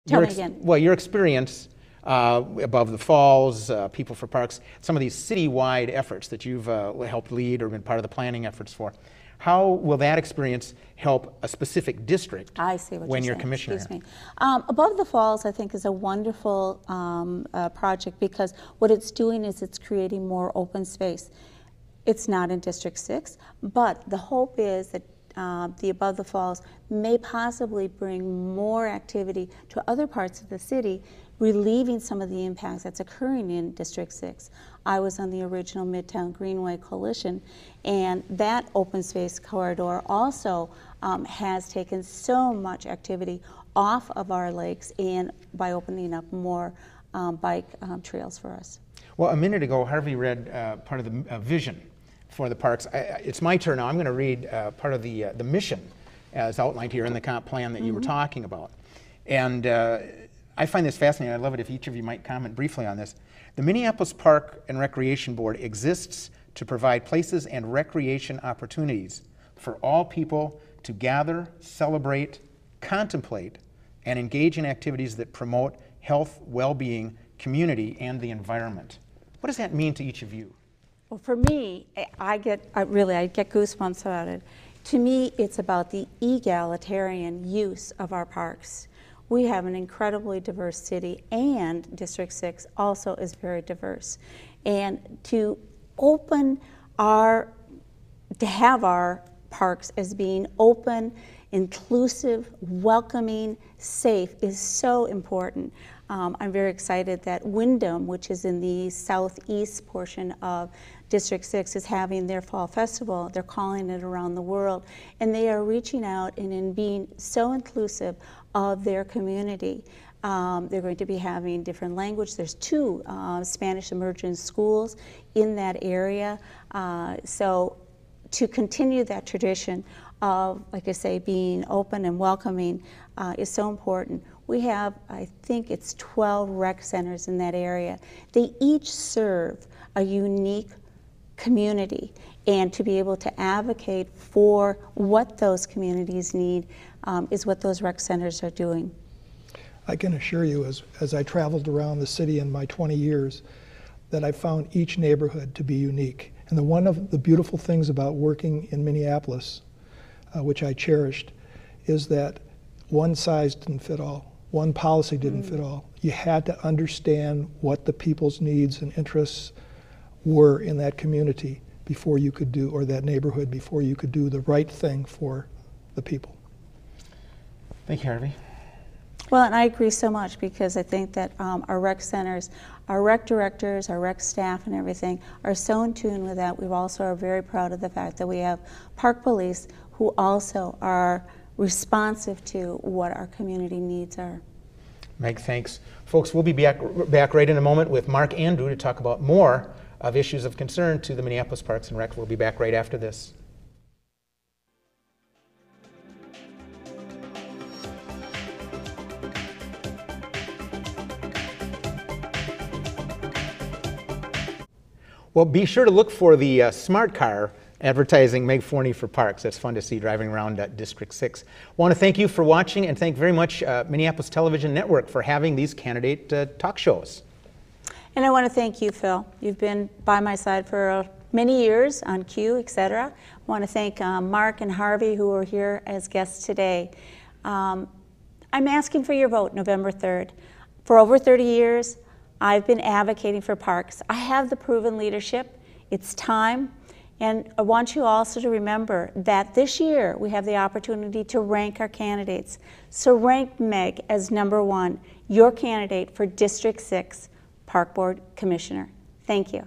Tell me again. Well, your experience above the falls, People for Parks, some of these citywide efforts that you've helped lead or been part of the planning efforts for. How will that experience help a specific district when you're commissioner? Excuse me. Above the Falls, I think, is a wonderful project because what it's doing is it's creating more open space. It's not in District 6, but the hope is that the Above the Falls may possibly bring more activity to other parts of the city, relieving some of the impacts that's occurring in District 6. I was on the original Midtown Greenway Coalition, and that open space corridor also has taken so much activity off of our lakes and by opening up more bike trails for us. Well, a minute ago, Harvey read part of the vision for the parks. It's my turn now. I'm going to read part of the mission as outlined here in the comp plan that you were talking about. And I find this fascinating. I'd love it if each of you might comment briefly on this. The Minneapolis Park and Recreation Board exists to provide places and recreation opportunities for all people to gather, celebrate, contemplate, and engage in activities that promote health, well-being, community, and the environment. What does that mean to each of you? Well, for me, I get goosebumps about it. To me, it's about the egalitarian use of our parks. We have an incredibly diverse city, and District 6 also is very diverse. And to have our parks as being open, inclusive, welcoming, safe is so important. I'm very excited that Wyndham, which is in the southeast portion of District 6, is having their fall festival. They're calling it Around the World, and they are reaching out and in being so inclusive of their community. They're going to be having different language. There's 2 Spanish immersion schools in that area. So to continue that tradition of, like I say, being open and welcoming is so important. We have, I think it's 12 rec centers in that area. They each serve a unique community, and to be able to advocate for what those communities need is what those rec centers are doing. I can assure you, as I traveled around the city in my 20 years, that I found each neighborhood to be unique. And one of the beautiful things about working in Minneapolis, which I cherished, is that one size didn't fit all. One policy didn't fit all. You had to understand what the people's needs and interests were in that community before you could do, or that neighborhood, before you could do the right thing for the people. Thank you, Harvey. Well, and I agree so much, because I think that our rec centers, our rec directors, our rec staff and everything are so in tune with that. We also are very proud of the fact that we have park police who also are responsive to what our community needs are. Meg, thanks. Folks, we'll be back right in a moment with Mark Andrew to talk about more of issues of concern to the Minneapolis Parks and Rec. We'll be back right after this. Well, be sure to look for the smart car advertising Meg Forney for Parks. That's fun to see driving around District 6. I want to thank you for watching, and thank very much Minneapolis Television Network for having these candidate talk shows. And I want to thank you, Phil. You've been by my side for many years on Q, etc. I want to thank Mark and Harvey, who are here as guests today. I'm asking for your vote November 3rd. For over 30 years, I've been advocating for parks. I have the proven leadership. It's time. And I want you also to remember that this year we have the opportunity to rank our candidates. So rank Meg as #1, your candidate for District 6 Park Board Commissioner. Thank you.